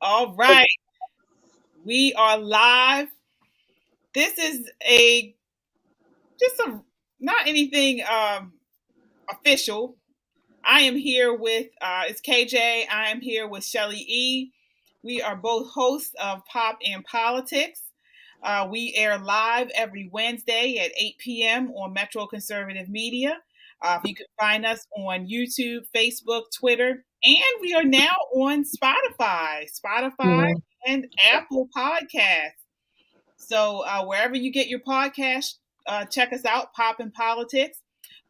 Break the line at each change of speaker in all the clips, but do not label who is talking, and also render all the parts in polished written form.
All right, we are live. This is a just a not anything official. I am here with it's KJ. I am here with Shelly E. We are both hosts of Pop and Politics. We air live every Wednesday at 8 p.m. on Metro Conservative Media. You can find us on YouTube, Facebook, Twitter, and we are now on Spotify,
Mhm.
and Apple Podcasts. So wherever you get your podcast, check us out, Pop and Politics.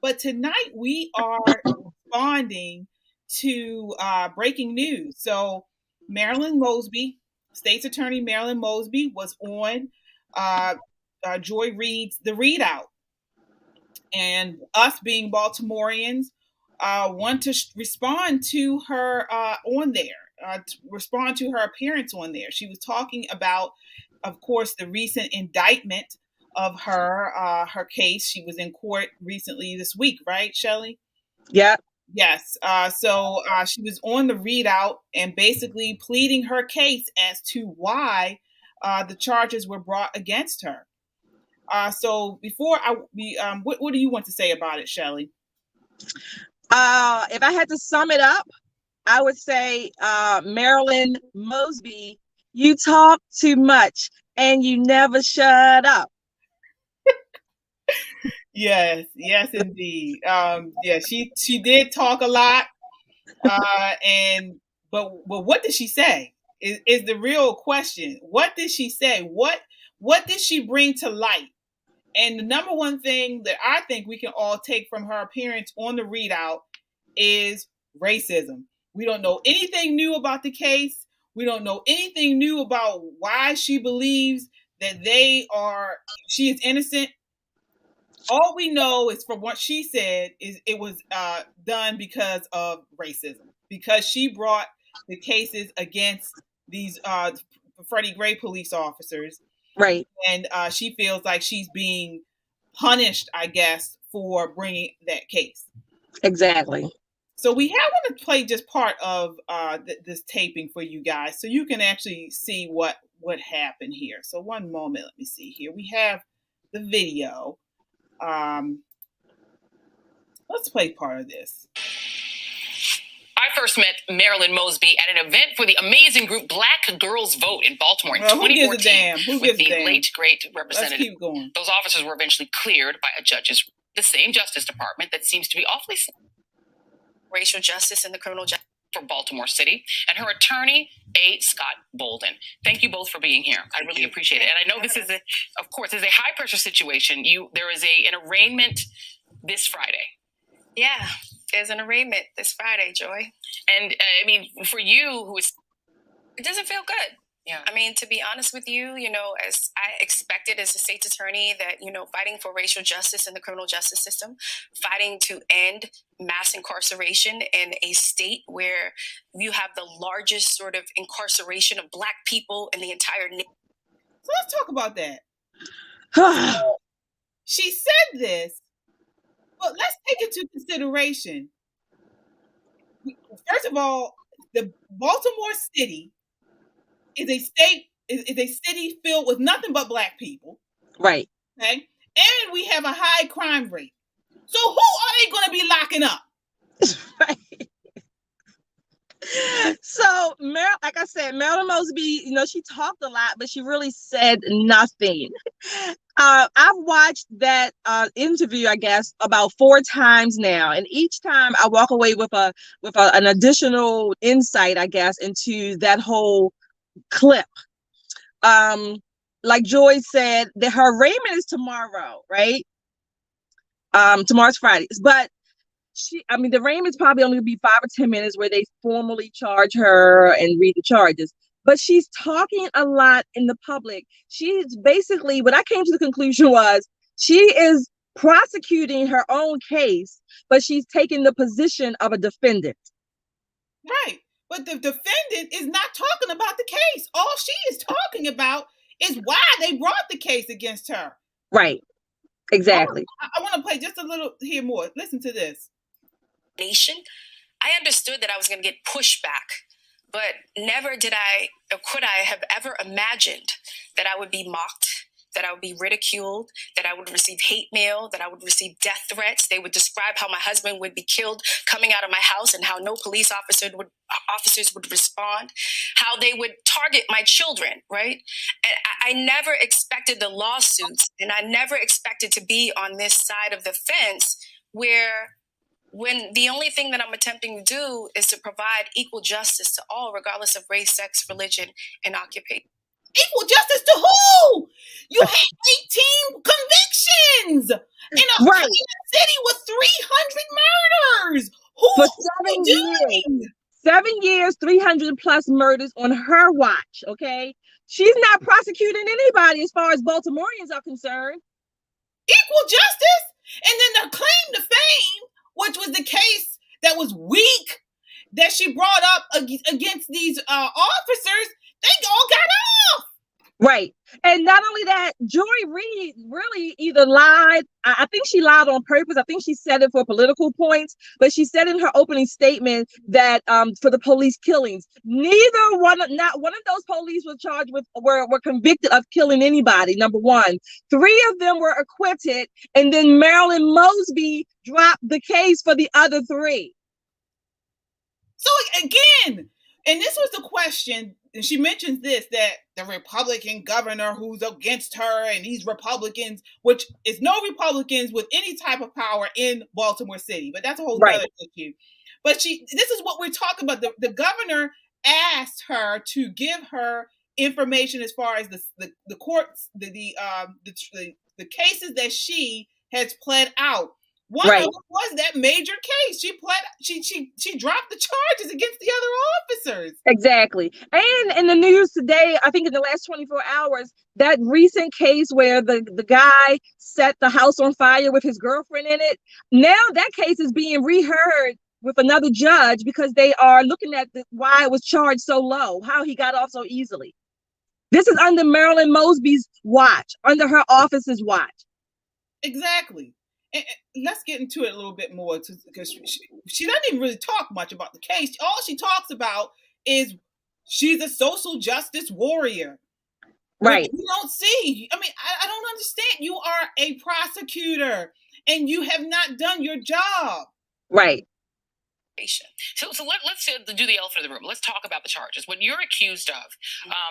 But tonight we are responding to breaking news. So Marilyn Mosby, State's Attorney Marilyn Mosby, was on uh, Joy Reid's The Readout, and us being Baltimoreans want to respond to her on there, respond to her appearance on there. She was talking about, of course, the recent indictment of her case. She was in court recently this week, right, Shelly?
Yep.
Yes. So she was on the readout and basically pleading her case as to why the charges were brought against her. So before what do you want to say about it, Shelly?
If I had to sum it up, I would say, Marilyn Mosby, you talk too much and you never shut up.
Yes, yes, indeed. Yeah, she did talk a lot, and but what did she say? Is the real question. What did she say? What did she bring to light? And the number one thing that I think we can all take from her appearance on the readout is racism. We don't know anything new about the case. We don't know anything new about why she believes that she is innocent. All we know is from what she said is it was done because of racism, because she brought the cases against these Freddie Gray police officers,
Right.
and she feels like she's being punished, I guess, for bringing that case.
Exactly.
So we have to play just part of this taping for you guys, so you can actually see what happened here. So one moment, let me see here. We have the video. Um, let's play part of this.
I first met Marilyn Mosby at an event for the amazing group Black Girls Vote in Baltimore in 2014 with the late, great representative.
Let's keep going.
Those officers were eventually cleared by the same Justice Department that seems to be awfully racial justice and the criminal justice for Baltimore City, and her attorney, A. Scott Bolden. Thank you both for being here. I really appreciate it. And I know this is, of course, is a high-pressure situation. There is an arraignment this Friday.
Yeah, there's an arraignment this Friday, Joy.
And I mean, for you,
it doesn't feel good.
Yeah.
I mean, to be honest with you, as I expected as a state's attorney that, fighting for racial justice in the criminal justice system, fighting to end mass incarceration in a state where you have the largest sort of incarceration of Black people in the entire nation.
So let's talk about that. She said this, but let's take it into consideration. First of all, the Baltimore City is a city filled with nothing but Black people.
Right.
Okay. And we have a high crime rate. So who are they going to be locking up?
Right. So, like I said, Marilyn Mosby, she talked a lot, but she really said nothing. I've watched that interview, I guess, about 4 times now, and each time I walk away with an additional insight, I guess, into that whole clip. Like Joy said, that her arraignment is tomorrow, right? Tomorrow's Friday, but the arraignment's probably only gonna be 5 or 10 minutes where they formally charge her and read the charges. But she's talking a lot in the public. She's basically, what I came to the conclusion was, she is prosecuting her own case, but she's taking the position of a defendant.
Right. But the defendant is not talking about the case. All she is talking about is why they brought the case against her.
Right. Exactly.
I want to play just a little here more. Listen to this.
Nation, I understood that I was going to get pushback But never did I, or could I have ever imagined that I would be mocked, that I would be ridiculed, that I would receive hate mail, that I would receive death threats. They would describe how my husband would be killed coming out of my house and how no police officers would respond, how they would target my children, right? And I never expected the lawsuits, and I never expected to be on this side of the fence where when the only thing that I'm attempting to do is to provide equal justice to all, regardless of race, sex, religion, and occupation.
Equal justice to who? You had 18 convictions in a city with 300 murders. Who
For
are you doing?
7 years, 300 plus murders on her watch, okay? She's not prosecuting anybody as far as Baltimoreans are concerned.
Equal justice? And then the claim to fame, which was the case that was weak, that she brought up against these officers, they all got off.
Right. And not only that, Joy Reid really either lied. I think she lied on purpose. I think she said it for political points, but she said in her opening statement that for the police killings, not one of those police was charged with were convicted of killing anybody. Number one, 3 of them were acquitted, and then Marilyn Mosby dropped the case for the other 3.
So again, and this was the question, and she mentions this, that the Republican governor who's against her and these Republicans, which is no Republicans with any type of power in Baltimore City, but that's a whole other issue. But this is what we're talking about. The governor asked her to give her information as far as the courts, the cases that she has pled out. One of them was that major case. She dropped the charges against the other officers.
Exactly. And in the news today, I think in the last 24 hours, that recent case where the guy set the house on fire with his girlfriend in it, now that case is being reheard with another judge because they are looking at why it was charged so low, how he got off so easily. This is under Marilyn Mosby's watch, under her office's watch.
Exactly. And let's get into it a little bit more because she doesn't even really talk much about the case. All she talks about is she's a social justice warrior.
Right.
You don't see. I mean, I don't understand. You are a prosecutor and you have not done your job.
Right.
So let's do the elephant in the room. Let's talk about the charges. What you're accused of,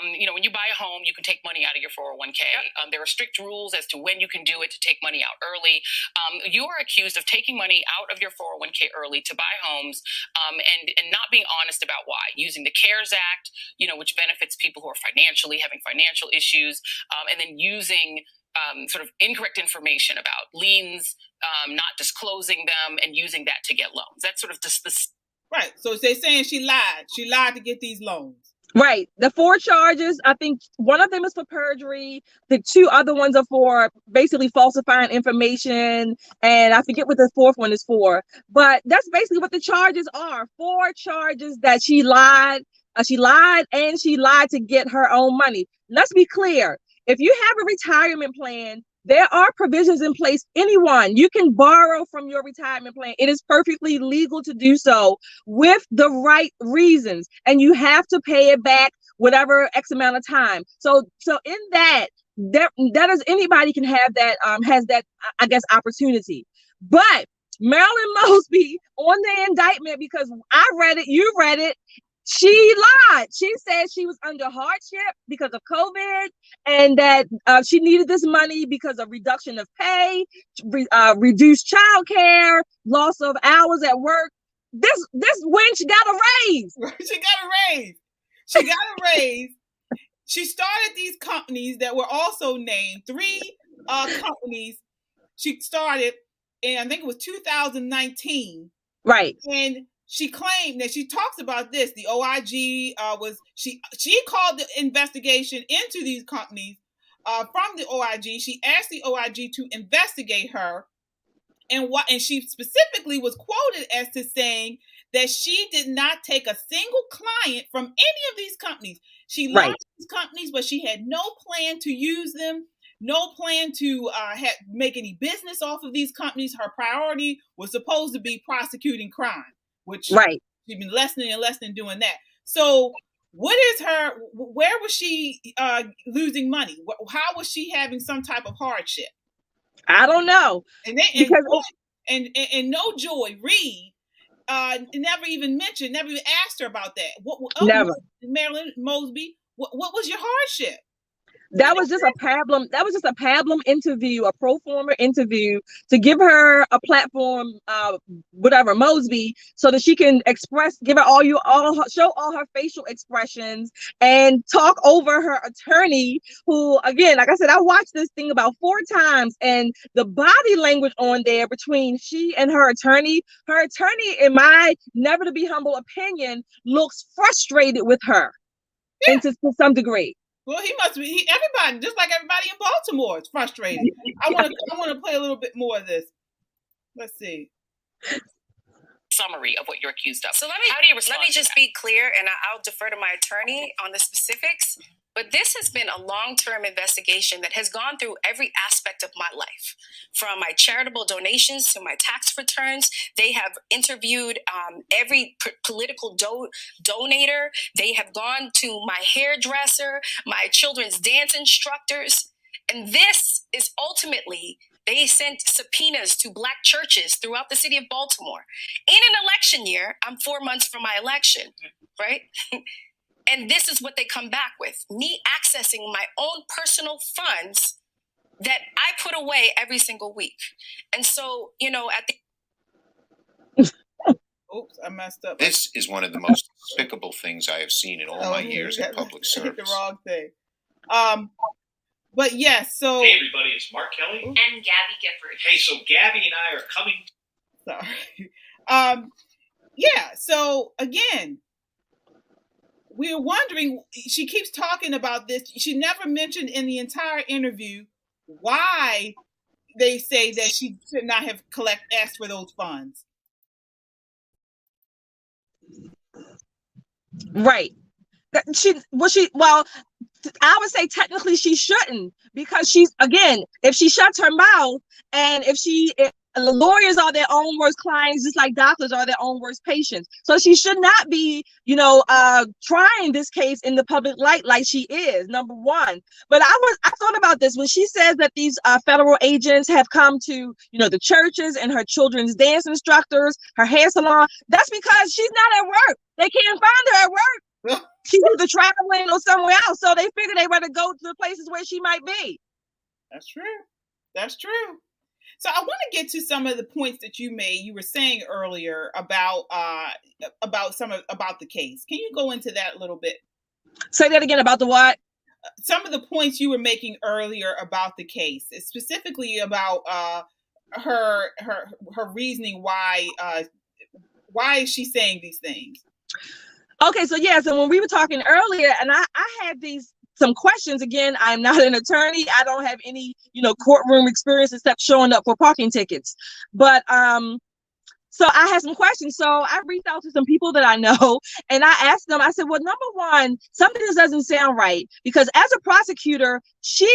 when you buy a home, you can take money out of your 401k. There are strict rules as to when you can do it to take money out early. You are accused of taking money out of your 401k early to buy homes and not being honest about why, using the CARES Act, which benefits people who are having financial issues, and then using sort of incorrect information about liens, not disclosing them, and using that to get loans. That's sort of just this.
Right. So they're saying she lied. She lied to get these loans.
Right. The 4 charges, I think one of them is for perjury. The 2 other ones are for basically falsifying information. And I forget what the 4th one is for. But that's basically what the charges are. 4 charges that she lied. She lied to get her own money. Let's be clear. If you have a retirement plan, there are provisions in place. You can borrow from your retirement plan. It is perfectly legal to do so with the right reasons, and you have to pay it back whatever X amount of time. So in that is anybody can have that, has that, I guess, opportunity. But Marilyn Mosby on the indictment, because I read it, you read it, she lied. She said she was under hardship because of COVID and that she needed this money because of reduction of pay, reduced childcare, loss of hours at work. This wench got a raise.
She got a raise. She started these companies that were also named 3 companies. She started in, I think it was 2019.
Right.
And she claimed that she talks about this. The OIG she called the investigation into these companies from the OIG. She asked the OIG to investigate her, and she specifically was quoted as to saying that she did not take a single client from any of these companies. She launched these companies, but she had no plan to use them. No plan to make any business off of these companies. Her priority was supposed to be prosecuting crime, which she's been lessening doing that. So what is where was she losing money? How was she having some type of hardship?
I don't know.
And no Joy, Reid never even asked her about that.
Never.
Marilyn Mosby, what was your hardship?
That was just a pablum interview, a pro forma interview to give her a platform, Mosby, so that she can give her show all her facial expressions and talk over her attorney, who, again, like I said, I watched this thing about 4 times, and the body language on there between she and her attorney, in my never to be humble opinion, looks frustrated with her, and to some degree.
Well, he must be. Everybody, just like everybody in Baltimore, is frustrated. I want to play a little bit more of this. Let's see.
Summary of what you're accused of.
So let me just be clear, and I'll defer to my attorney on the specifics. But this has been a long-term investigation that has gone through every aspect of my life, from my charitable donations to my tax returns. They have interviewed every political donator. They have gone to my hairdresser, my children's dance instructors. And this is ultimately, they sent subpoenas to Black churches throughout the city of Baltimore. In an election year, I'm 4 months from my election, right? And this is what they come back with, me accessing my own personal funds that I put away every single week. And so, at the...
Oops, I messed up.
This is one of the most despicable things I have seen in all my years in public service.
The wrong thing. But yes, so...
Hey everybody, it's Mark Kelly.
And Gabby Gifford.
Hey, so Gabby and I are coming...
Sorry. Yeah, so again... We're wondering, she keeps talking about this. She never mentioned in the entire interview why they say that she should not have asked for those funds.
Right. I would say technically she shouldn't, because if she shuts her mouth, and if lawyers are their own worst clients, just like doctors are their own worst patients. So she should not be, trying this case in the public light like she is, number one. But I thought about this when she says that these federal agents have come to, the churches and her children's dance instructors, her hair salon. That's because she's not at work. They can't find her at work. She's either traveling or somewhere else. So they figure they better go to the places where she might be.
That's true. So I want to get to some of the points that you made. You were saying earlier about the case. Can you go into that a little bit?
Say that again, about the what?
Some of the points you were making earlier about the case, specifically about her reasoning why is she saying these things?
Okay, so when we were talking earlier, and I had some questions. Again, I'm not an attorney. I don't have any, courtroom experience except showing up for parking tickets. But so I had some questions. So I reached out to some people that I know, and I asked them, I said, well, number one, something just doesn't sound right, because as a prosecutor, she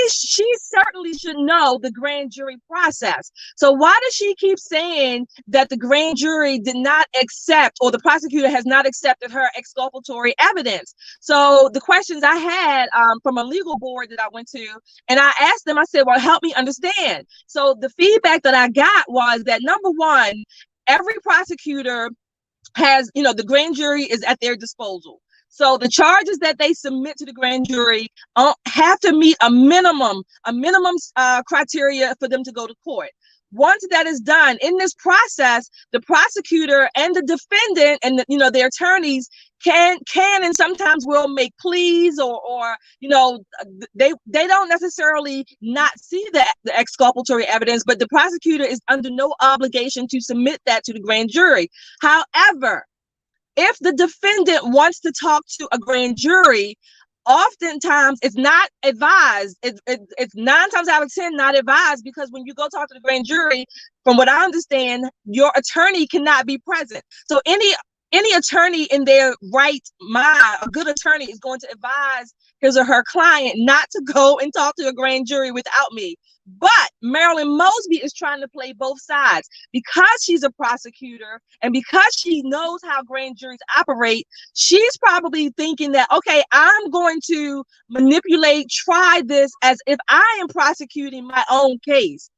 certainly should know the grand jury process. So why does she keep saying that the grand jury did not accept, or the prosecutor has not accepted her exculpatory evidence? So the questions I had from a legal board that I went to, and I asked them, I said, well, help me understand. So the feedback that I got was that, number one, every prosecutor has, the grand jury is at their disposal. So the charges that they submit to the grand jury have to meet a minimum criteria for them to go to court. Once that is done, in this process, the prosecutor and the defendant and their attorneys can and sometimes will make pleas, or they don't necessarily not see the exculpatory evidence, but the prosecutor is under no obligation to submit that to the grand jury. However, if the defendant wants to talk to a grand jury, oftentimes it's not advised. It's 9 times out of 10 not advised, because when you go talk to the grand jury, from what I understand, your attorney cannot be present. So any any attorney in their right mind, a good attorney, is going to advise his or her client not to go and talk to a grand jury without me. But Marilyn Mosby is trying to play both sides because she's a prosecutor and because she knows how grand juries operate. She's probably thinking that, okay, I'm going to try this as if I am prosecuting my own case,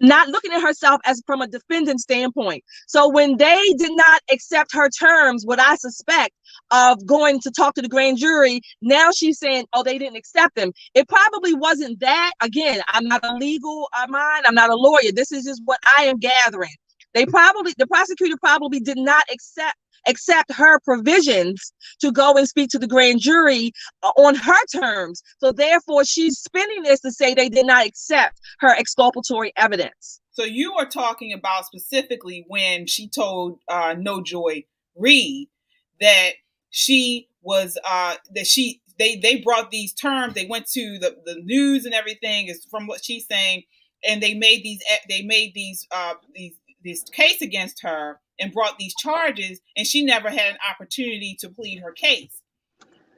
not looking at herself as from a defendant standpoint. So when they did not accept her terms, what I suspect of going to talk to the grand jury, now she's saying, oh, they didn't accept them. It probably wasn't that. Again, I'm not a legal mind. I'm not a lawyer. This is just what I am gathering. The prosecutor probably did not accept her provisions to go and speak to the grand jury on her terms. So therefore, she's spinning this to say they did not accept her exculpatory evidence.
So you are talking about specifically when she told No Joy Reid that she was they brought these terms. They went to the news and everything, is from what she's saying, and they made this case against her and brought these charges, and she never had an opportunity to plead her case.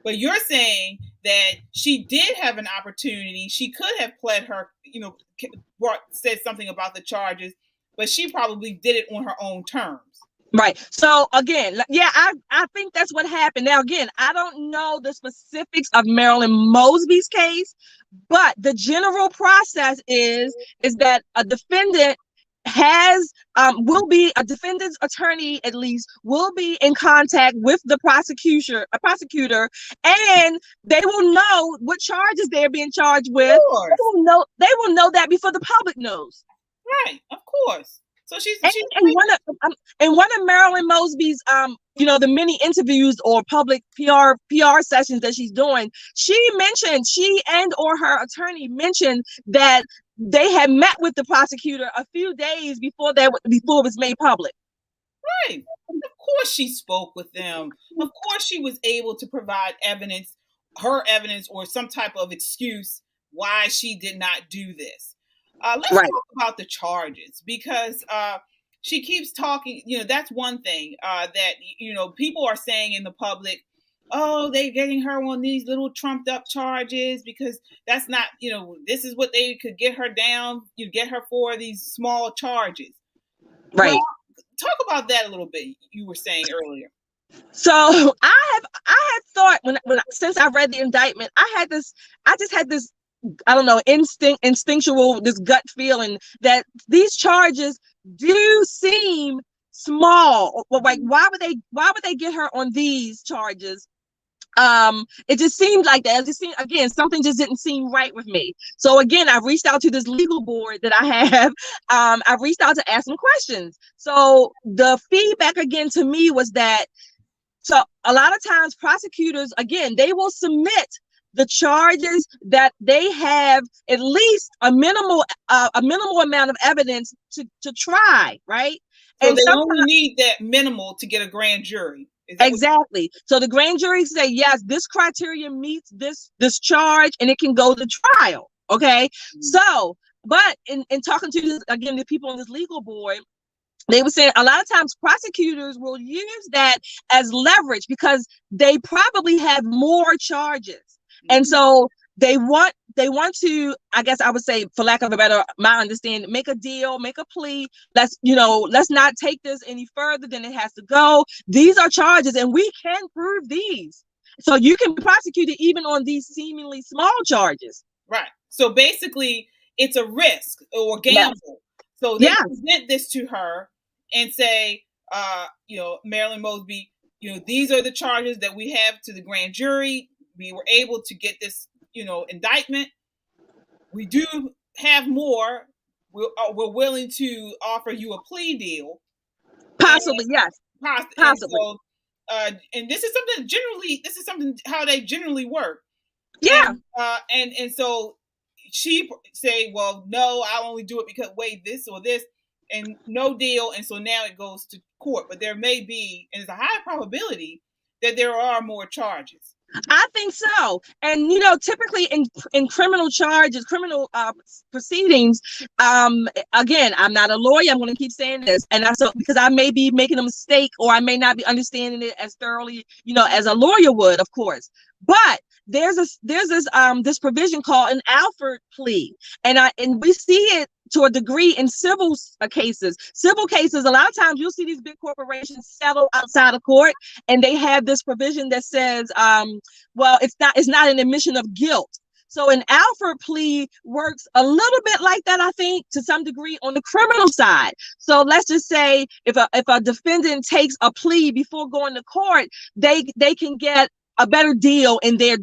But you're saying that she did have an opportunity. She could have pled her, said something about the charges, but she probably did it on her own terms.
Right. So again, yeah, I think that's what happened. Now, again, I don't know the specifics of Marilyn Mosby's case, but the general process is that a defendant will be a defendant's attorney, at least, will be in contact with a prosecutor, and they will know what charges they're being charged with. They will know that before the public knows.
Right, of course. So she's
one of Marilyn Mosby's the many interviews or public PR sessions that she's doing, she and or her attorney mentioned that they had met with the prosecutor a few days before it was made public.
Right. Of course she spoke with them. Of course she was able to provide her evidence or some type of excuse why she did not do this. Let's talk about the charges, because she keeps talking, that's one thing that, people are saying in the public, oh, they're getting her on these little trumped up charges because that's not, this is what they could get her down, get her for these small charges.
Right.
Well, talk about that a little bit. You were saying earlier.
So I had thought since I read the indictment, I just had this, I don't know, instinctual, this gut feeling that these charges do seem small. Like, why would they get her on these charges? It just seemed like that. It just seemed, again, something just didn't seem right with me. So again, I reached out to this legal board that I have. I reached out to ask some questions. So the feedback again to me was that, so a lot of times prosecutors, again, they will submit the charges that they have at least a minimal amount of evidence to try, right?
So and they only need that minimal to get a grand jury.
Exactly. So the grand jury say, yes, this criteria meets this charge, and it can go to trial. Okay. Mm-hmm. So, but in talking to the people on this legal board, they were saying a lot of times prosecutors will use that as leverage because they probably have more charges. And so they want to, I guess I would say, for lack of a better, my understanding, make a deal, make a plea. Let's not take this any further than it has to go. These are charges and we can prove these. So you can be prosecuted even on these seemingly small charges.
Right. So basically it's a risk or gamble. Yes. So they present this to her and say, Marilyn Mosby, these are the charges that we have to the grand jury. We were able to get this, indictment. We do have more. We're willing to offer you a plea deal.
Possibly, yes. Possibly.
And, so, and this is something how they generally work.
Yeah.
And so she say, well, no, I'll only do it because this or this, and no deal. And so now it goes to court. But there may be, and it's a high probability that there are more charges.
I think so. And, typically in criminal charges, criminal proceedings, again, I'm not a lawyer. I'm going to keep saying this. And because I may be making a mistake, or I may not be understanding it as thoroughly, as a lawyer would, of course. But there's this provision called an Alford plea. And we see it to a degree in civil cases. Civil cases, a lot of times you'll see these big corporations settle outside of court, and they have this provision that says, well, it's not an admission of guilt. So an Alford plea works a little bit like that, I think, to some degree on the criminal side. So let's just say if a defendant takes a plea before going to court, they can get a better deal to their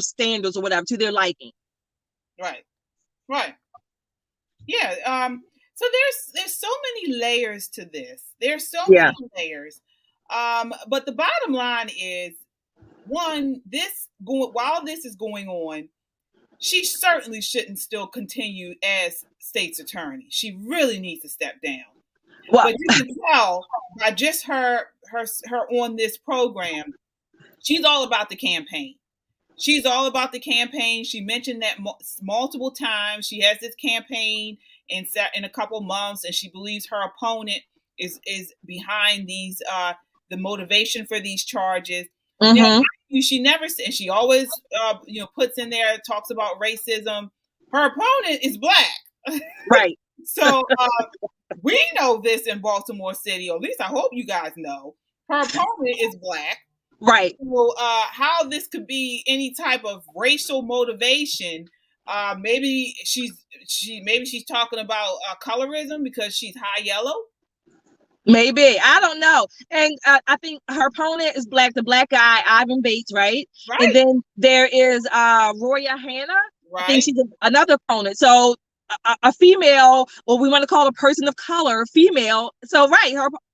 standards or whatever, to their liking.
Right. Yeah. So there's so many layers to this. There's so many layers. But the bottom line is, one, while this is going on, she certainly shouldn't still continue as state's attorney. She really needs to step down. Well, but you can tell by just her on this program, she's all about the campaign. She's all about the campaign. She mentioned that multiple times. She has this campaign in a couple months, and she believes her opponent is behind these the motivation for these charges.
Mm-hmm.
Now, she never, and she always puts in there, talks about racism. Her opponent is Black,
right?
So we know this in Baltimore City, or at least I hope you guys know. Her opponent is Black.
Right.
So how this could be any type of racial motivation? Maybe she's talking about colorism because she's high yellow.
Maybe, I don't know. And I think her opponent is Black, the Black guy, Ivan Bates, right? And then there is Roya Hanna.
Right.
I think she's another opponent. So a female, or we want to call a person of color, female. So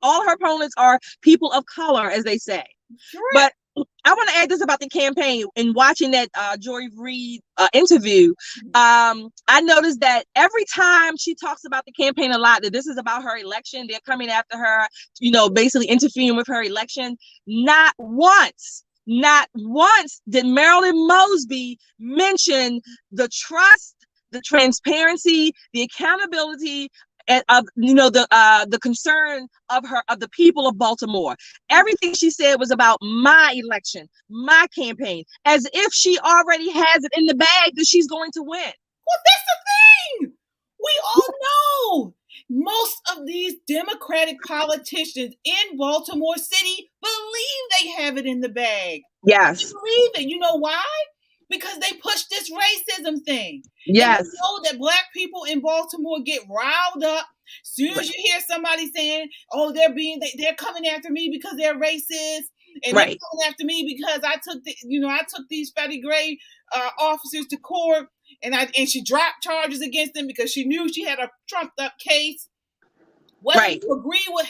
all her opponents are people of color, as they say. Sure. But I want to add this about the campaign. In watching that Joy Reid interview, I noticed that every time she talks about the campaign a lot, that this is about her election, they're coming after her, basically interfering with her election. Not once did Marilyn Mosby mention the trust, the transparency, the accountability, and the concern of the people of Baltimore. Everything she said was about my election, my campaign, as if she already has it in the bag that she's going to win.
Well, that's the thing. We all know most of these Democratic politicians in Baltimore City believe they have it in the bag.
Yes.
They believe it. You know why? Because they push this racism thing.
Yes.
And you know that Black people in Baltimore get riled up. As soon as you hear somebody saying, "Oh, they're coming after me because they're racist," and they're coming after me because I took these Freddie Gray officers to court, and she dropped charges against them because she knew she had a trumped up case. Whether you agree with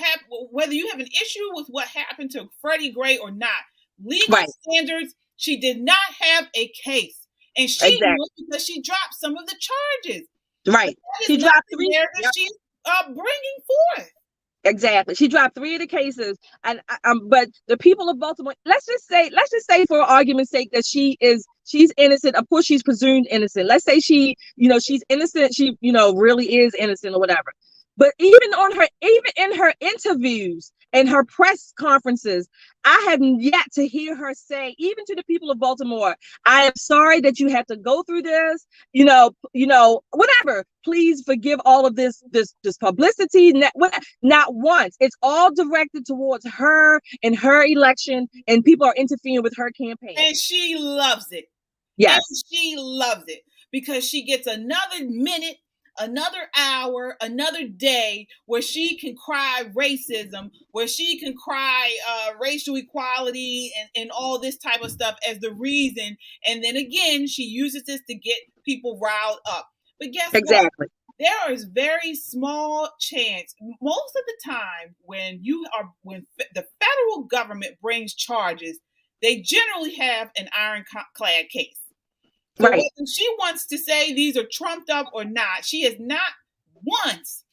whether you have an issue with what happened to Freddie Gray or not, legal standards. She did not have a case, and she knew it because she dropped some of the charges.
Right. She dropped 3
that she's bringing forth.
Exactly. She dropped 3 of the cases, and but the people of Baltimore. Let's just say, for argument's sake, that she's innocent. Of course, she's presumed innocent. Let's say she's innocent. She really is innocent or whatever. But even in her interviews and her press conferences, I have yet to hear her say, even to the people of Baltimore, "I am sorry that you had to go through this. Whatever. Please forgive all of this publicity." Not once. It's all directed towards her and her election, and people are interfering with her campaign.
And she loves it.
Yes,
and she loves it because she gets another minute, another hour, another day where she can cry racism, where she can cry racial equality and all this type of stuff as the reason. And then again, she uses this to get people riled up. But guess what? There is very small chance most of the time when the federal government brings charges, they generally have an ironclad case. So whether she wants to say these are trumped up or not, she has not once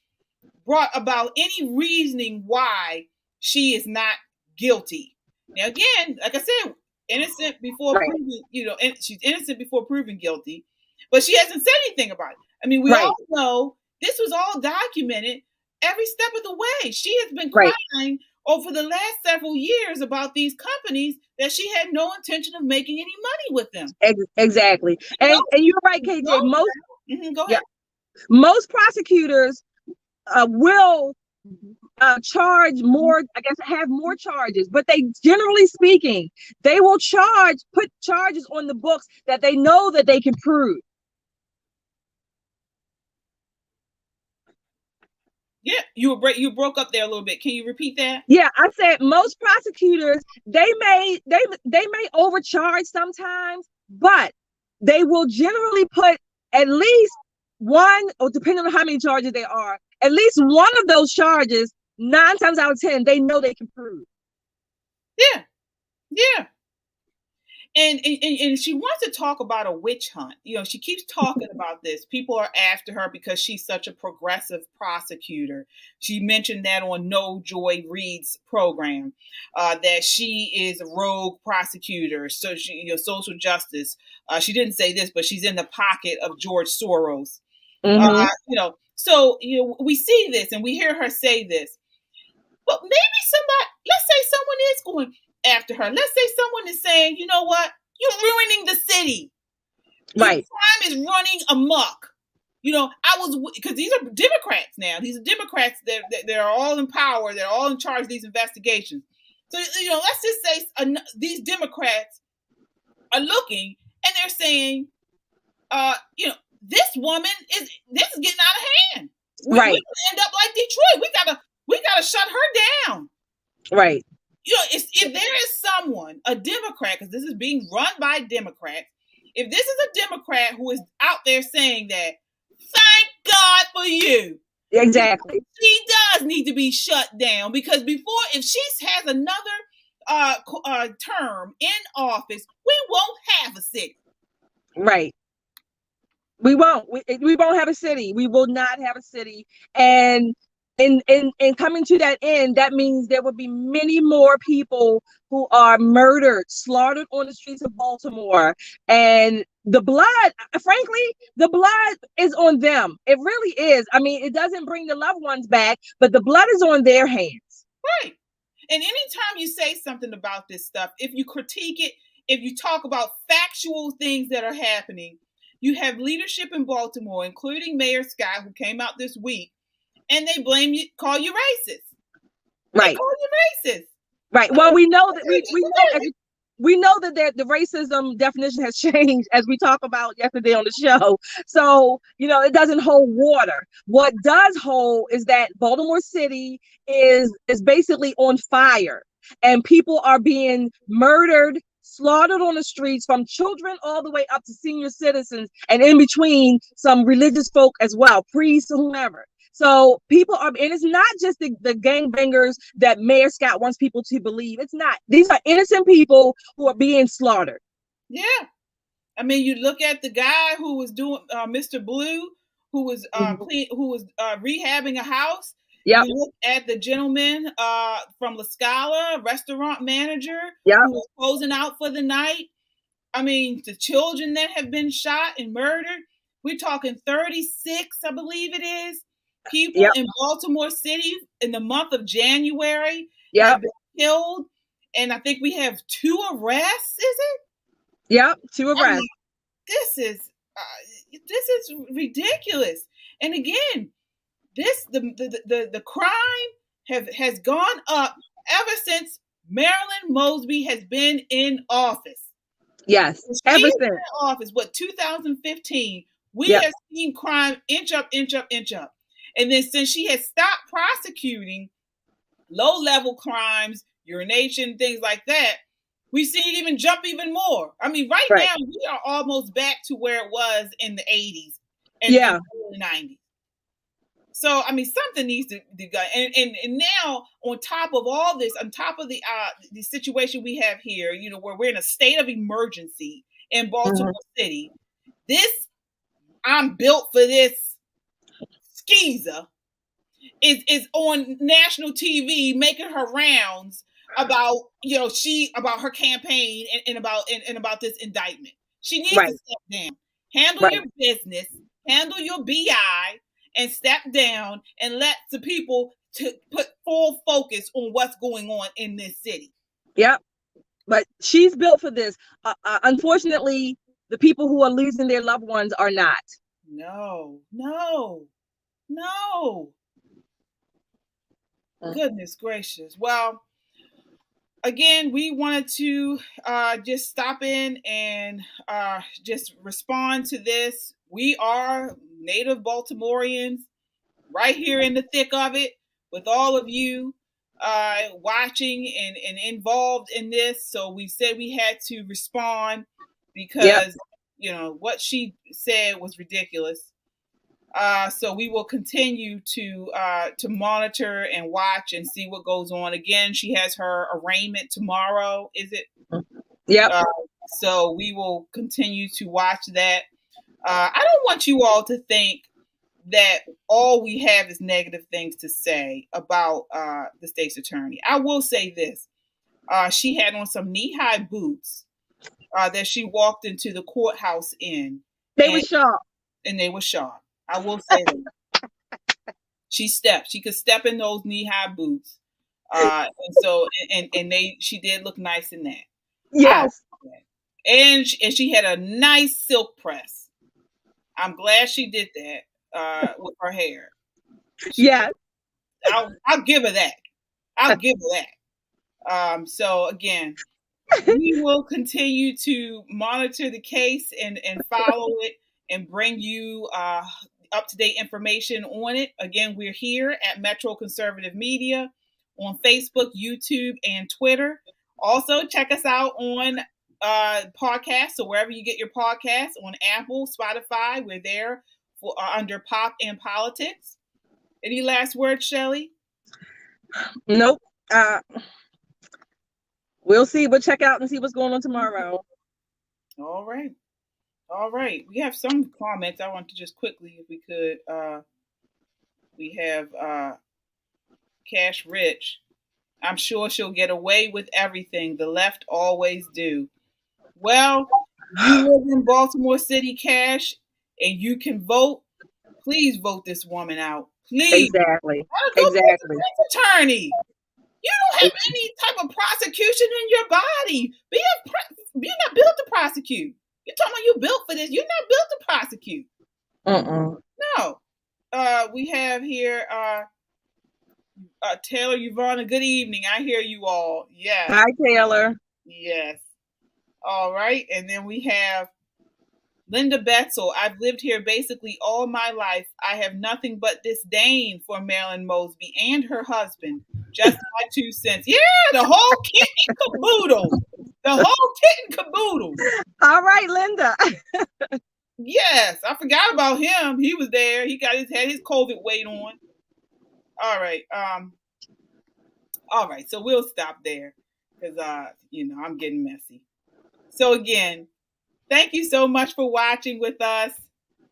brought about any reasoning why she is not guilty. Now, again, like I said, innocent before
Right.
proven, and she's innocent before proven guilty, but she hasn't said anything about it. I mean, we
Right.
all know this was all documented every step of the way. She has been
Right.
crying over the last several years about these companies that she had no intention of making any money with them.
Exactly. And you're right, KJ.
Go ahead.
Most prosecutors will charge more, I guess, have more charges, but they, generally speaking, they will put charges on the books that they know that they can prove.
Yeah, you broke up there a little bit. Can you repeat that?
Yeah, I said most prosecutors, they may overcharge sometimes, but they will generally put at least one, or depending on how many charges there are, at least one of those charges, 9 times out of 10, they know they can prove.
Yeah. And she wants to talk about a witch hunt. She keeps talking about this. People are after her because she's such a progressive prosecutor. She mentioned that on No Joy Reid's program, that she is a rogue prosecutor. So she, social justice. She didn't say this, but she's in the pocket of George Soros.
Mm-hmm.
So we see this and we hear her say this. But maybe let's say someone is going after her. Let's say someone is saying, you know what? You're ruining the city.
Right.
Crime is running amok. Because these are Democrats now. These are Democrats that are all in power. They're all in charge of these investigations. So, let's just say these Democrats are looking and they're saying, this woman is getting out of hand. We end up like Detroit. We gotta shut her down.
Right.
If there is someone, a Democrat, because this is being run by Democrats, if this is a Democrat who is out there saying that, thank God for you.
Exactly.
She does need to be shut down, because if she has another term in office, we won't have a city.
Right. We won't. We won't have a city. We will not have a city. And in coming to that end, that means there will be many more people who are murdered, slaughtered on the streets of Baltimore. And the blood is on them. It really is. I mean, it doesn't bring the loved ones back, but the blood is on their hands.
Right. And anytime you say something about this stuff, if you critique it, if you talk about factual things that are happening, you have leadership in Baltimore, including Mayor Scott, who came out this week, and they call you racist.
Right.
They call you racist.
Right. Well, we know that we know that the racism definition has changed, as we talked about yesterday on the show. So, it doesn't hold water. What does hold is that Baltimore City is basically on fire, and people are being murdered, slaughtered on the streets, from children all the way up to senior citizens, and in between some religious folk as well, priests or whomever. So people are, and it's not just the gangbangers that Mayor Scott wants people to believe. It's not. These are innocent people who are being slaughtered.
Yeah. I mean, you look at the guy who was doing Mr. Blue, who was rehabbing a house.
Yep.
You look at the gentleman from La Scala, restaurant manager,
yep,
who was closing out for the night. I mean, the children that have been shot and murdered. We're talking 36, I believe it is, people
yep.
in Baltimore City in the month of January
yep.
have been killed. And I think we have 2 arrests, is it?
Yep, 2 arrests. I mean,
this is ridiculous. And again, the crime has gone up ever since Marilyn Mosby has been in office.
Yes, ever since
in office. 2015? We have seen crime inch up. And then since she has stopped prosecuting low-level crimes, urination, things like that, we've seen it even jump even more. I mean, right now, we are almost back to where it was in the 80s and the early 90s. So, I mean, something needs to be done. And now, on top of all this, on top of the situation we have here, where we're in a state of emergency in Baltimore City, this I'm built for this skeezer is on national TV making her rounds about about her campaign and about this indictment. She needs
Right.
to step down. Handle
Right.
your business, handle your BI, and step down and let the people to put full focus on what's going on in this city.
Yep. But she's built for this. Unfortunately, the people who are losing their loved ones are not.
No. Goodness gracious. Well, again, we wanted to just stop in and just respond to this. We are native Baltimoreans right here in the thick of it with all of you watching and involved in this. So we said we had to respond because, what she said was ridiculous. So we will continue to monitor and watch and see what goes on. Again, she has her arraignment tomorrow. Is it?
Yep.
So we will continue to watch that. I don't want you all to think that all we have is negative things to say about the state's attorney. I will say this. She had on some knee-high boots that she walked into the courthouse in.
They were sharp. And
they were sharp. I will say that. She could step in those knee-high boots. She did look nice in that.
Yes.
And she had a nice silk press. I'm glad she did that with her hair.
Yes.
I'll give her that. So again, we will continue to monitor the case and follow it and bring you up-to-date information on it. Again, we're here at Metro Conservative Media on Facebook, YouTube, and Twitter. Also, check us out on podcasts, so wherever you get your podcasts, on Apple, Spotify. We're there for under Pop and Politics. Any last words, Shelly?
Nope. We'll see. We'll check out and see what's going on tomorrow.
All right. We have some comments. I want to just quickly, if we could. We have Cash Rich. I'm sure she'll get away with everything. The left always do. Well, you live in Baltimore City, Cash, and you can vote. Please vote this woman out. Please.
Exactly.
Attorney. You don't have any type of prosecution in your body. You're not built to prosecute. You're talking about you built for this. You're not built to prosecute. No. We have here Taylor Yvonne. Good evening. I hear you all. Yes.
Hi, Taylor.
Yes. All right. And then we have Linda Betzel. I've lived here basically all my life. I have nothing but disdain for Marilyn Mosby and her husband. Just my 2 cents. Yeah, the whole kit and caboodle.
All right, Linda.
Yes, I forgot about him. He was there. He had his COVID weight on. All right. All right. So we'll stop there because I'm getting messy. So again, thank you so much for watching with us.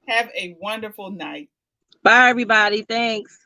Have a wonderful night.
Bye, everybody. Thanks.